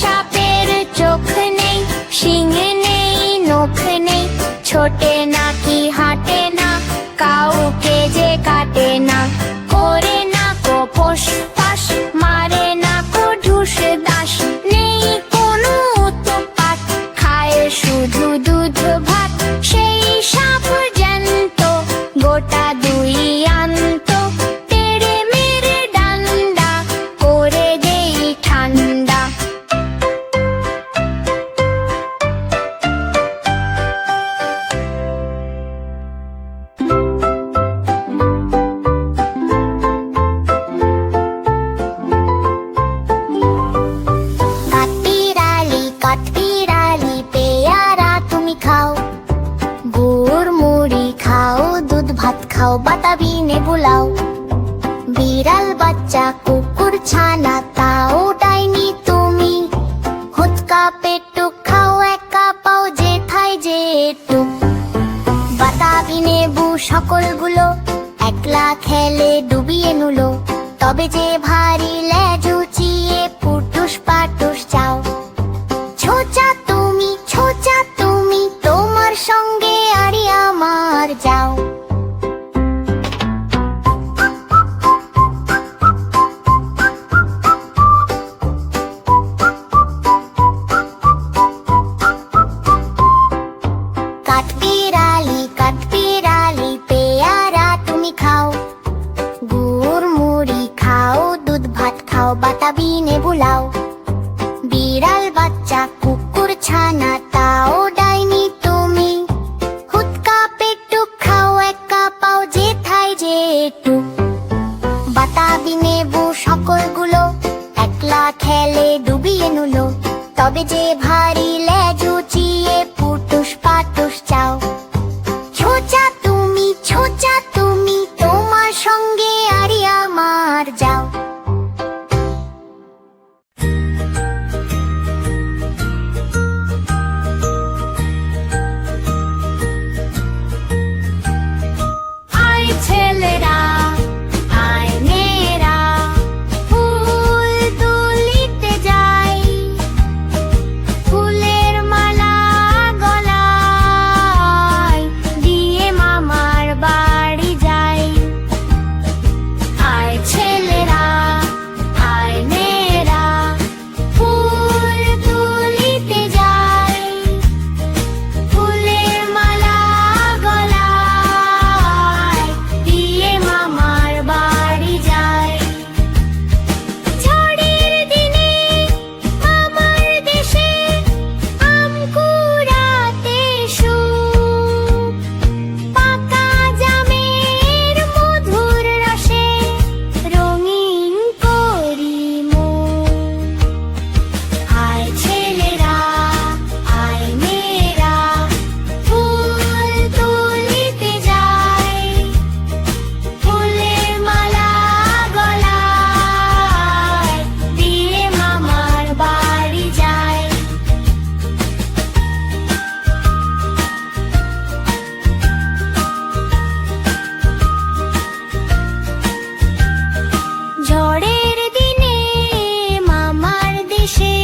সাপের চোখ নেই, শিং নেই, নখ নেই, ছোটে নাকি হাঁটে না, কাউকে যে কাটে না, করে না কো ফোস ফাস, মারে না কো ঢুস দাস, নেই কোনো উৎপাত, খায় শুধু দুধ ভাত। সেই সাপ জ্যান্ত, গোটা দুই আন্ত, তেড়ে মেরে ডান্ডা করে দেই ঠান্ডা। কাঠবিড়ালি পেয়ারা তুমি খাও, গুড় মুড়ি খাও, দুধ ভাত খাও, বাতাবি নেবুলাও। বিড়াল বাচ্চা কুকুর ছানা তাও ডাইনি তুমি, হুৎকা পেটুক খাও, একা পাও যেথায় যেটুক। বাতাবি নেবু সকলগুলো একলা খেলে ডুবিয়ে নুলো, তবে যে ভারী লেজ উঁচিয়ে পুটুস পাটুস চাও। ছোচা তুমি তোমার সঙ্গে আড়ি আমার যাও। কাঠবিড়ালি পেয়ারা তুমি খাও, গুড় মুড়ি খাও, দুধ ভাত খাও, বাতাবি নেবুলাও। বিড়াল বাচ্চা কুকুর ছানা তাও ডাইনি তুমি, হুৎকা পেটুক খাও, একা পাও যেথায় যেটুক। বাতাবি নেবু সকলগুলো একলা খেলে ডুবিয়ে নুলো, তবে যে ভারী লেজ উঁচিয়ে পুটুস পাটুস চাও। ছোচা তুমি তোমার সঙ্গে আড়ি আমার যাও। আয় ছেলেরা, আয় মেয়েরা, ফুল তুলিতে যাই, ফুলের মালা গলায় দিয়ে মামার বাড়ি যাই। আয় ছেলেরা, আয় মেয়েরা, ফুল তুলিতে যাই, ফুলের মালা গলায় দিয়ে মামার বাড়ি যাই। ঝড়ের দিনে মামার দেশে আম কুড়াতে সুখ, পাকা জামের মধুর রসে রঙিন করি মুখ। আয় ছেলেরা, আয় মেয়েরা, ফুল তুলিতে যাই, ফুলের মালা গলায় দিয়ে মামার বাড়ি যাই। ঝড়ের দিনে মামার দেশে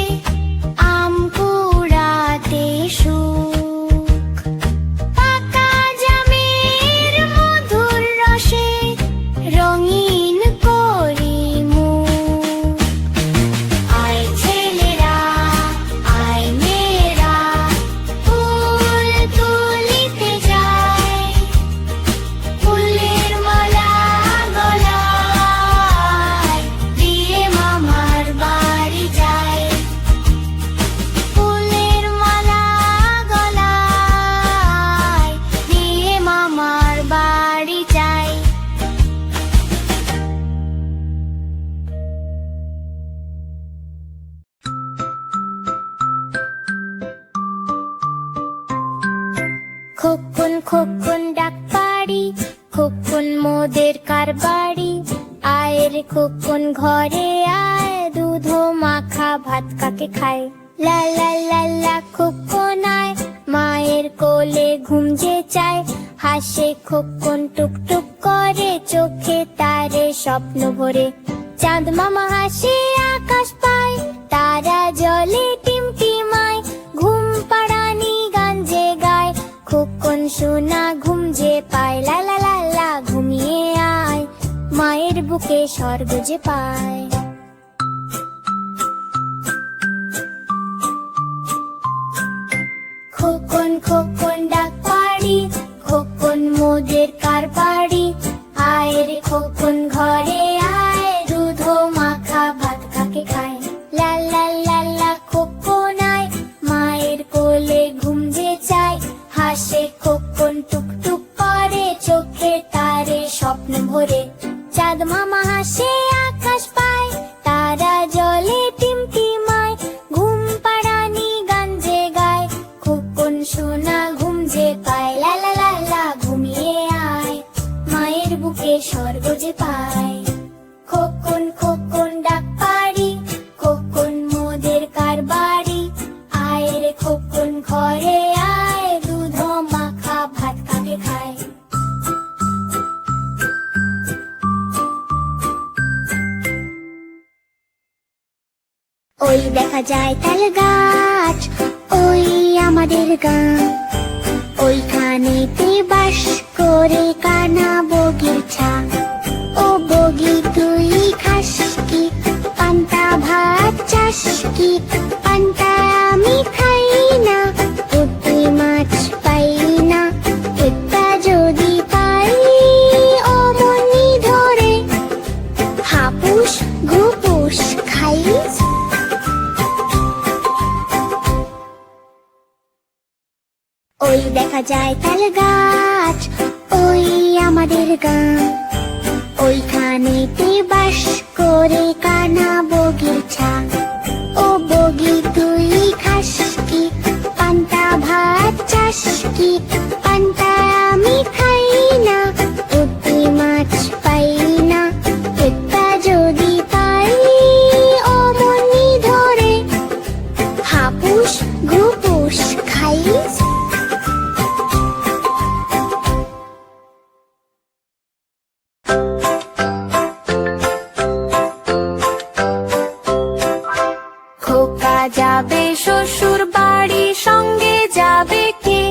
আম কুড়াতে সুখ, পাকা জামের মধুর রসে রঙিন করি মুখ। আয় ছেলেরা, আয় মেয়েরা, ফুল তুলিতে যাই, ফুলের মালা গলায় দিয়ে মামার বাড়ি যাই। ফুলের মালা গলায় দিয়ে মামার বাড়ি যাই। খোকন খোকন ডাক পাড়ি, খোকন মোদের কারবাড়ি, আয় রে খোকন ঘরে আয়, দুধ মাখা ভাত কাকে খায়। লা লা লা লা খোকন আয়, মায়ের কোলে ঘুম যে চায়, হাসে খোকন টুকটুক করে, চোখে তারে স্বপ্ন ভরে। চাঁদ মামা হাসে আকাশ পায়, তারা জলে বুকে স্বর্গ যে পায়। খোকন খোকন ডাক পাড়ি, খোকন মোদের কার বাড়ি। আয় রে খোকন ঘরে আয়, দুধ মাখা ভাত কাকে খায়। লা লা লা লা খোকন আয়, মায়ের কোলে ঘুম যে চায়। হাসে খোকন টুক টুক করে, চোখে তারে স্বপ্ন ভরে। চাঁদ মামা হাসে আকাশ পায়, তারা জলে টিমটিমায়। ঘুম পাড়ানি গান যে গায়, খোকন সোনা ঘুম যে পায়। লা লা লা লা ঘুমিয়ে আয়, মায়ের বুকে স্বর্গ যে পায়। খোকন খোকন ডাক পাড়ি, খোকন মোদের কার বাড়ি। আয় রে খোকন ঘরে আয়, দুধ মাখা ভাত কাকে খায়। ওই দেখা যায় তাল গাছ, ওই আমাদের গাঁ। ওইখানেতে বাস করে কানা বগির ছা। ও বগি তুই খাস কি, পান্তা ভাত চাস কি? পান্তা আমি খাই না, পুঁটি মাছ পাই না। এটা যদি পাই অমনি ধরে, হাপুস ঘুপুস খাই। ওই দেখা যায় তাল গাছ, ওই আমাদের গাঁ। ওইখানেতে বাস করে কানা বগির ছা। ও বগি তুই খাস কি, পান্তা ভাত চাস কি? পান্তা আমি খাই না, পুঁটি মাছ পাই না। এটা যদি পাই অমনি ধরে, হাপুস ঘুপুস খাই। যাবে শ্বশুর বাড়ি, সঙ্গে যাবে কে?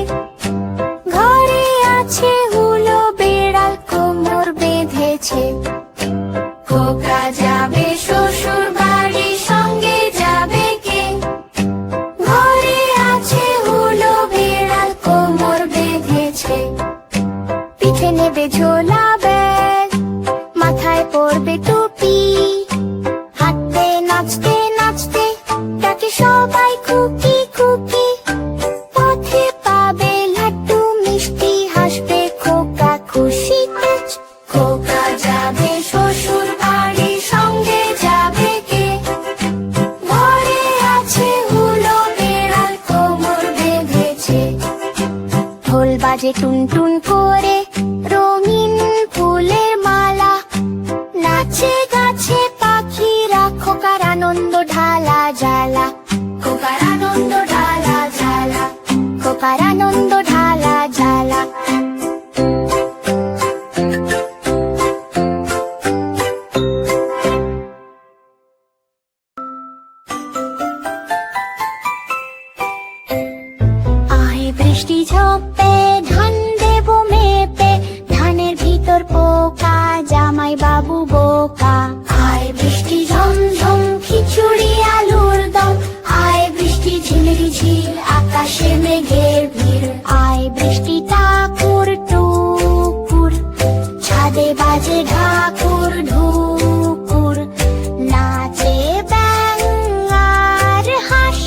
ঘরে আছে হুলো বেড়াল, কোমর বেঁধেছে। খোকা যাবে শ্বশুর বাড়ি, সঙ্গে যাবে কে? ঘরে আছে হুলো বেড়াল, কোমর বেঁধেছে। পিঠে নেবে ঝোলা ব্যাগ, মাথায় পড়বে টুপি। হাঁটতে নাচতে নাচতে ডাকে সবাই খুকি খুকি। পথে পাবে লাড্ডু মিষ্টি, হাসবে খোকা খুশিতে। খোকা যাবে শ্বশুর বাড়ি, সঙ্গে যাবে কে? ঘরে আছে হুলো বেড়াল, কোমর বেঁধেছে। ঢোল বাজে টুনটুন করে, রঙিন ফুলের মালা। নাচে গাছে পাখিরা, খোকার আনন্দ ঢালা জ্বালা। খোকার আনন্দ ঢালা জ্বালা, খোকার আনন্দ ঢালা জ্বালা। আয় বৃষ্টি ঝোপে, ধান দেবো মেপে। ধানের ভিতর পোকা, জামাই বাবু বোকা। আয় বৃষ্টি ঝমঝম, খিচুড়ি আলুর দম। আয় বৃষ্টি ঝিলিরি ঝিল, আকাশে মেঘের ভিড়। আয় বৃষ্টি ঠাকুর টুকুর, ছাদে বাজে ঢাকুর ঢুকুর। নাচে ব্যাঙ আর হাঁস,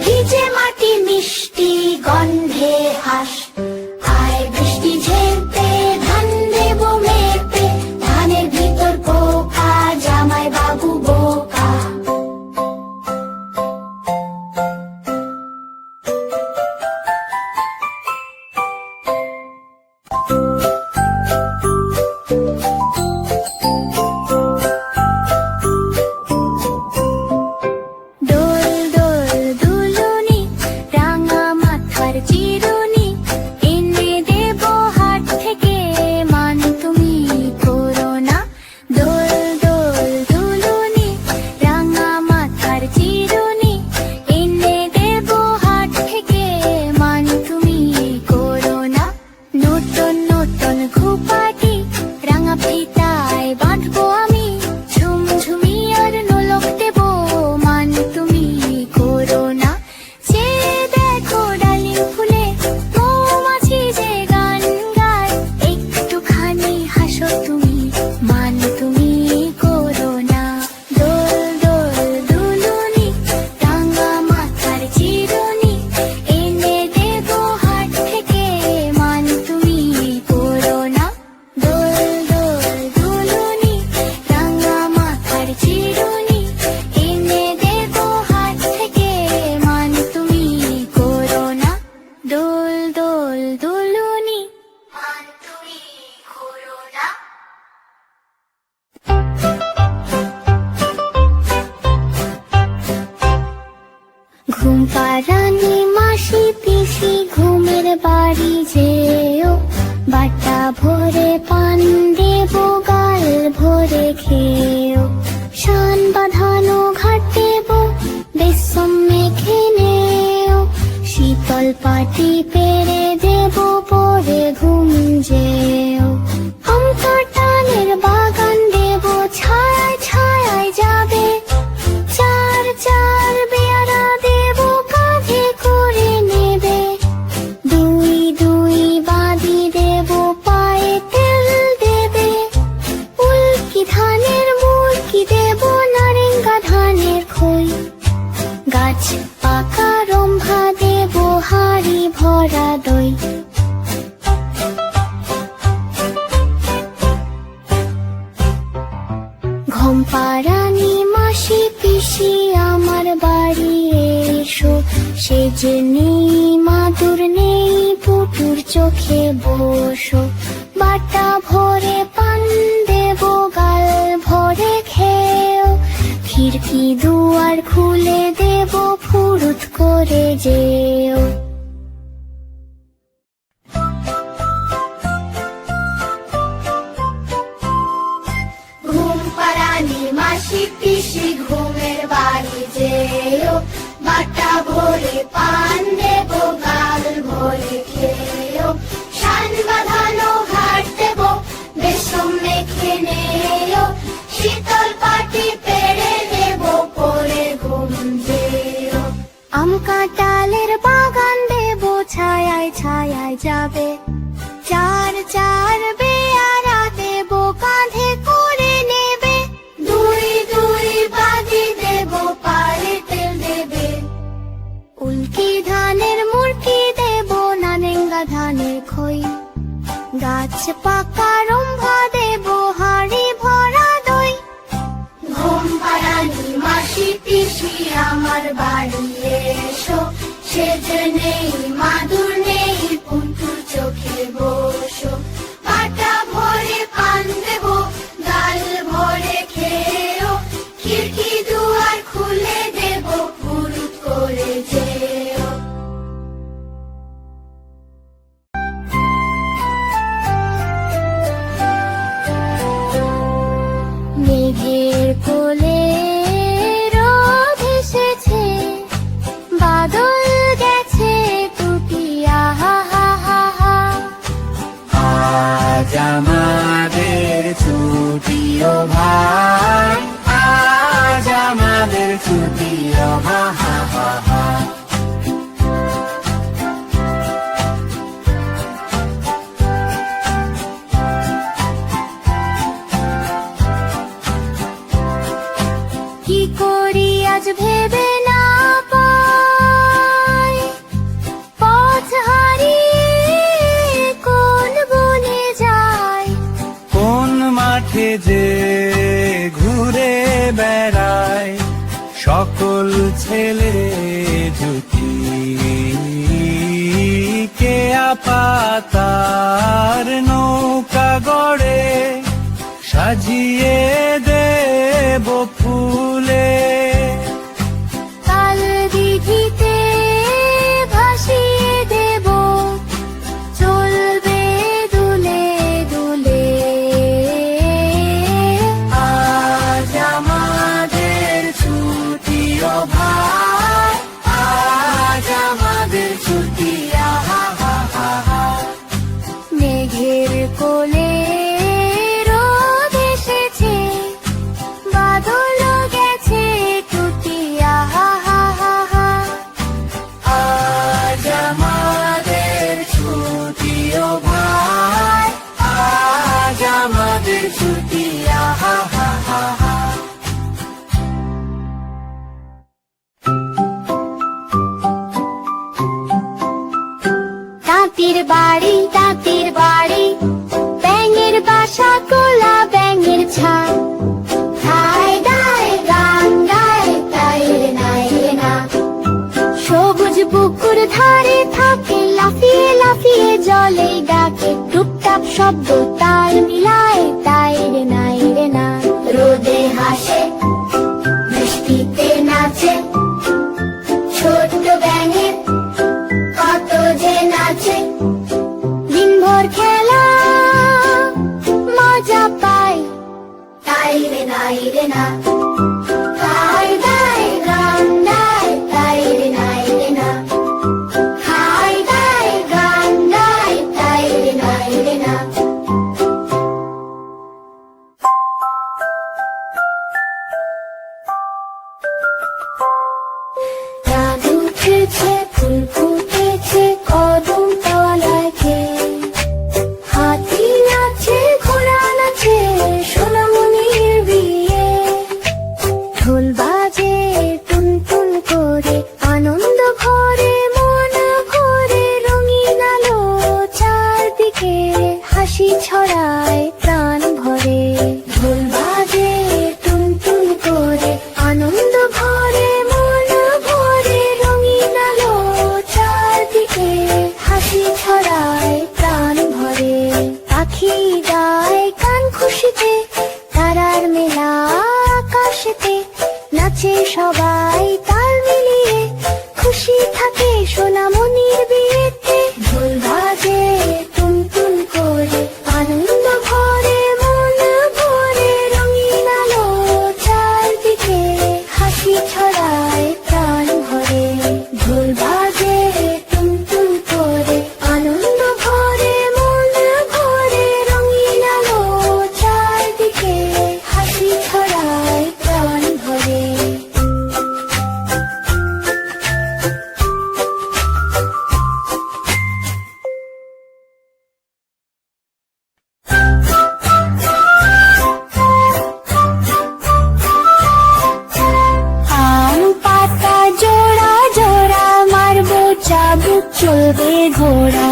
ভিজে মাটি মিষ্টি গন্ধে হাঁস। শীতল পাটি পেরে দেব পরে ঘুম যেও আম কাঁঠালের বাগান দেব ছায়ায় ছায়ায় যাবে চার চার পেয়ারা দেব কাঁধে করে নেবে দুই দুই বাঁধি দেব পায়ে তেল দেবে উল্কি ধানের মুরকি দেব নারেঙ্গা ধানের খই গাছ পাকা রম্ভা দেব হাড়ি ভরা দই ঘম্পারানি মাসি পিসি আমার বাড়ি এসো সেজ নেই মাদুর নেই পুটুর চোখে বসো বাটা ভরে পান দেব গাল ভরে খেও খিড়কি দুয়ার খুলে দেব ফুরুত করে যেও ঘুম পাড়ানি মাসি পিসি ঘুমের বাড়ি যেও বাটা ভরে পান দেব গাল ভরে খেও শান বাঁধানো ঘাট দেব বেসম মেখে নেও শীতল পাটি পেড়ে দেব পরে ঘুম যেও আম কাঁঠালের বাগান দেব ছায়ায় ছায়ায় যাবে চার চার পেয়ারা দেব কাঁধে করে নেবে দুই দুই বাঁধি দেব পায়ে তেল দেবে উল্কি ধানের মুরকি দেব নারেঙ্গা ধানের খই গাছ পাকা রম্ভা দেব হাড়ি ভরা দই ঘুম পাড়ানি মাসি পিসি আমার বাড়ি এসো সেজ নেই মাদুর নেই পুটুর চোখে বসো বাটা ভরে পান দেব গাল ভরে খেও খিড়কি দুয়ার খুলে দেব ফুরুত করে যেও মেঘের কোলে রোদ এসেছে বাদল গেছে টুটিয়া হা হা হা হা আজ আমাদের ছুটিও ভাই আজ আমাদের ছুটিও হা হা হা হা কি করি আজ ভেবে না পাই পথ হারিয়ে কোন বনে যাই কোন মাঠে যে ঘুরে বেড়ায় সকল ছেলে জুটি কে পাতার নৌকা গড়ে সাজিয়ে দেব ফুলে কাল দিঘিতে ভাসিয়ে দেব চলবে দুলে দুলে আজ আমাদের ছুটিও ভাই আজ আমাদের ছুটি আহা হা হা হা মেঘের কোলে রোদ এসেছে বাদল গেছে টুটিয়া হা হা হা হা আজ আমাদের ছুটিও ভাই আজ আমাদের ছুটি আহা হা হা হা তাঁতির বাড়ি ব্যাঙের বাসা কোলা ব্যাঙের ছা হায় গায় গান গায় তাই রে নাই রে না সবুজ পুকুর ধারে থাকে লাফিয়ে লাফিয়ে জলে ডাকে টুপটাপ শব্দ তাল মিলায় তাই রে নাই রে না রোদে হাসে বৃষ্টিতে নাচে ছোট্ট ব্যাঙের কত যে নাচে দিনভর খেলা মজা পায় তাই রে নাই রে না হায় গায় গান গায় তাই রে নাই রে না বুক চলবে ঘোড়া।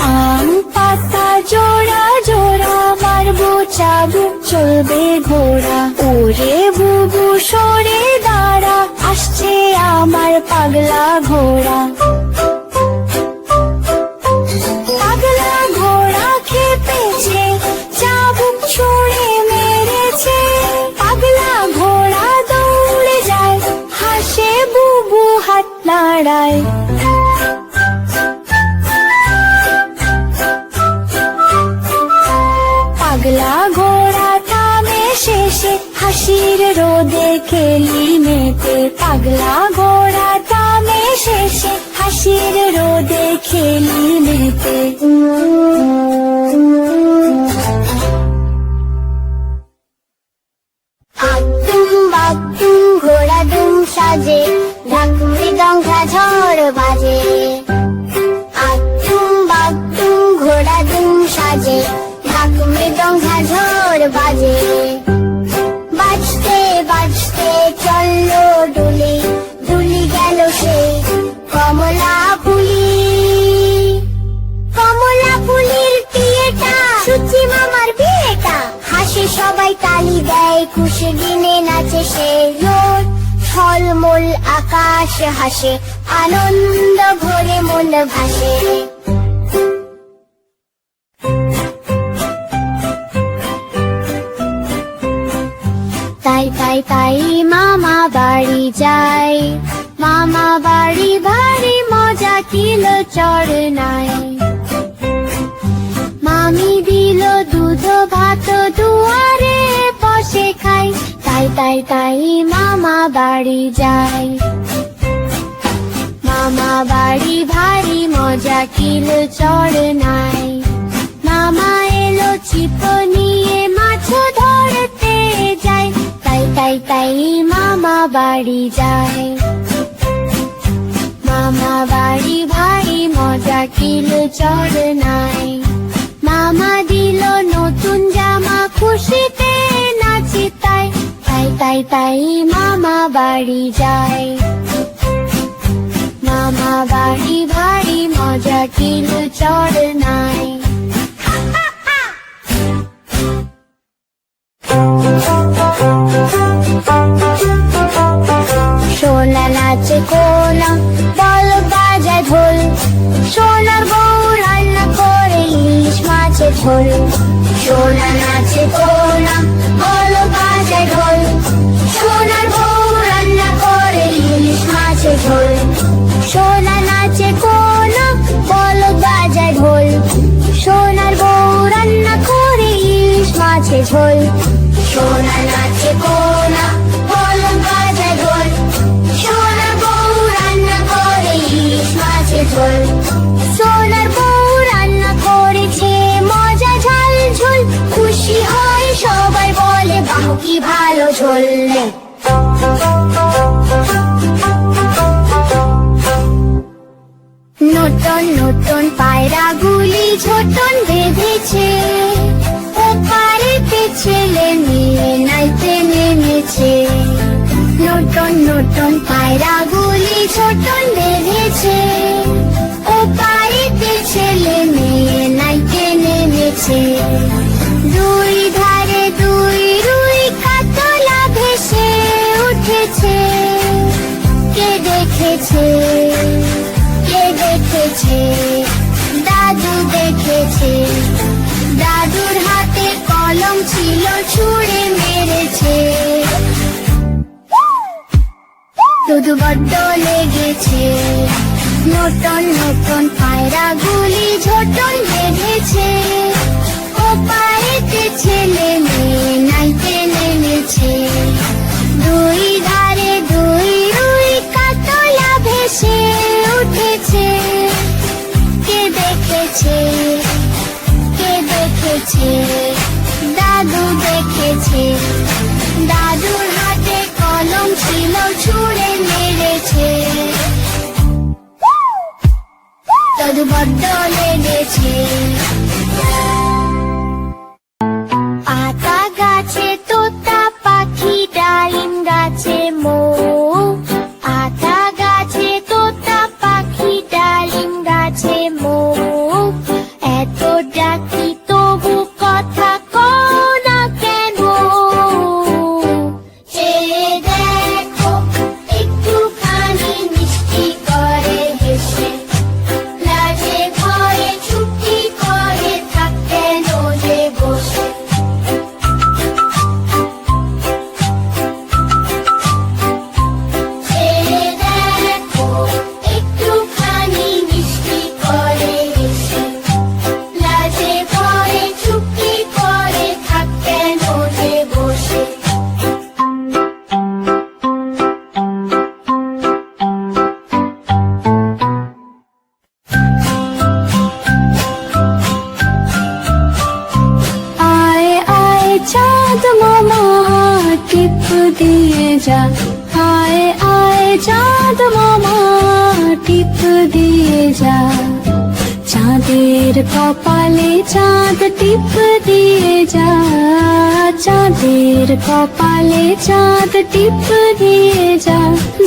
আম পাতা জোড়া জোড়া মারবো চাবুক চলবে ঘোড়া। ওরে বুবু সরে দাঁড়া, আসছে আমার পাগলা ঘোড়া। পাগলা ঘোড়া খেপেছে, চাবুক ছুঁড়ে মেরেছে। পাগলা ঘোড়া দৌড়ে যায়, হাসে বুবু হাত নাড়ায়। পাগলা ঘোড়া থামে শেষে, হাসির রোদে খেলি মেতে। পাগলা ঘোড়া থামে শেষে, হাসির রোদে খেলি মেতে। আতুম বাতুম ঘোড়া দুম সাজে, ঢাক মৃদঙ্গা ঝড় বাজে। আতুম বাতুম ঘোড়া দুম সাজে, ঢাক মৃদঙ্গা ঝড় বাজে। বাজতে বাজতে চললো ডুলি, ডুলি গেল সে কমলা ফুলি। কমলা ফুলির বিয়েটা, সুচি মামার বিয়েটা। হাসে সবাই, তালি দেয়, খুশি দিনে নাচে সে। রোদ ঝলমল আকাশ হাসে, আনন্দ ভরে মন ভাসে। তাই তাই তাই মামা বাড়ি যাই। মামা বাড়ি ভারী মজা, কিলো চড় নাই। মামি দিল দুধ ভাত, দুয়ারে বসে খাই। তাই তাই তাই মামা বাড়ি যাই। মামা বাড়ি ভারী মজা, কিলো চড় নাই। মামা এলো ছিপ নিয়ে, মাছ ধরতে যায়। তাই তাই তাই মামা বাড়ি যায়। মামা বাড়ি ভারী মজা, কিলো চড় নাই। মামা দিল নতুন জামা, খুশিতে নাচি তাই। তাই তাই তাই মামা বাড়ি যায়। মামা বাড়ি ভারী মজা, কিলো চড় নাই। সোনা নাচে কোনা, বল বাজায় ঢোল। সোনার বউ রান্না করে ইলিশ মাছের ঝোল। সোনা নাচে কোনা, বল বাজায় ঢোল। সোনার বউ রান্না করে ইলিশ মাছের ঝোল। সোনা নাচে কোনা, বল বাজায় ঢোল। সোনার বউ রান্না করে ইলিশ মাছের ঝোল। সোনা নাচে কোনা, বল বাজায় ঢোল। সোনার বউ রান্না করে ইলিশ মাছের ঝোল। সোনার বউ রান্না করেছে মজা ঝাল ঝোল। খুশি হয় সবাই, বলে বাহ কি ভালো ঝোল। নতুন নতুন পায়রাগুলি ঝোটন বেঁধেছে। ওপারেতে ছেলে মেয়ে নাইতে নেমেছে। নতুন নতুন পায়রাগুলি ঝোটন বেঁধেছে। ওপারেতে ছেলে মেয়ে নাইতে নেমেছে। দুই ধারে দুই রুই কাতলা ভেসে উঠেছে। কে দেখেছে, কে দেখেছে? দাদু দেখেছে। দাদুর হাতে কলম ছিল, ছুঁড়ে মেরেছে। দুধ বড্ড লেগেছে। নতুন নতুন পায়রাগুলি ঝোটন বেঁধেছে। ওপারেতে ছেলে মেয়ে নাইতে নেমেছে। দুই ধারে দুই রুই কাতলা ভেসে উঠেছে। কে দেখেছে, কে দেখেছে? দাদু দেখেছে। দাদুর হাতে কলম ছিল, ছুঁড়ে মেরেছে। দাদু বড্ড লেগেছে। আতা গাছে তোতা পাখি, ডালিম গাছে দিয়ে যা, আয় আয় চাঁদ মামা টিপ দিয়ে যা। চাঁদের কপালে চাঁদ টিপ দিয়ে যা, চাঁদের কপালে চাঁদ টিপ দিয়ে যা।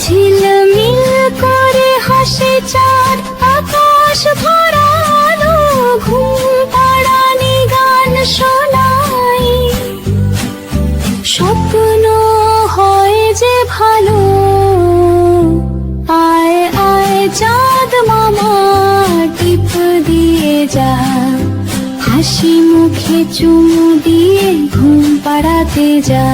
ঝিলমিল করে হাসে চাঁদ আকাশ ভরানো, ঘুম পাড়ানি গান শোনাই, স্বপ্ন হয় যে ভালো। আয় আয় চাঁদ মামা টিপ দিয়ে যা, হাসি মুখে চুমু দিয়ে ঘুম পাড়াতে যা।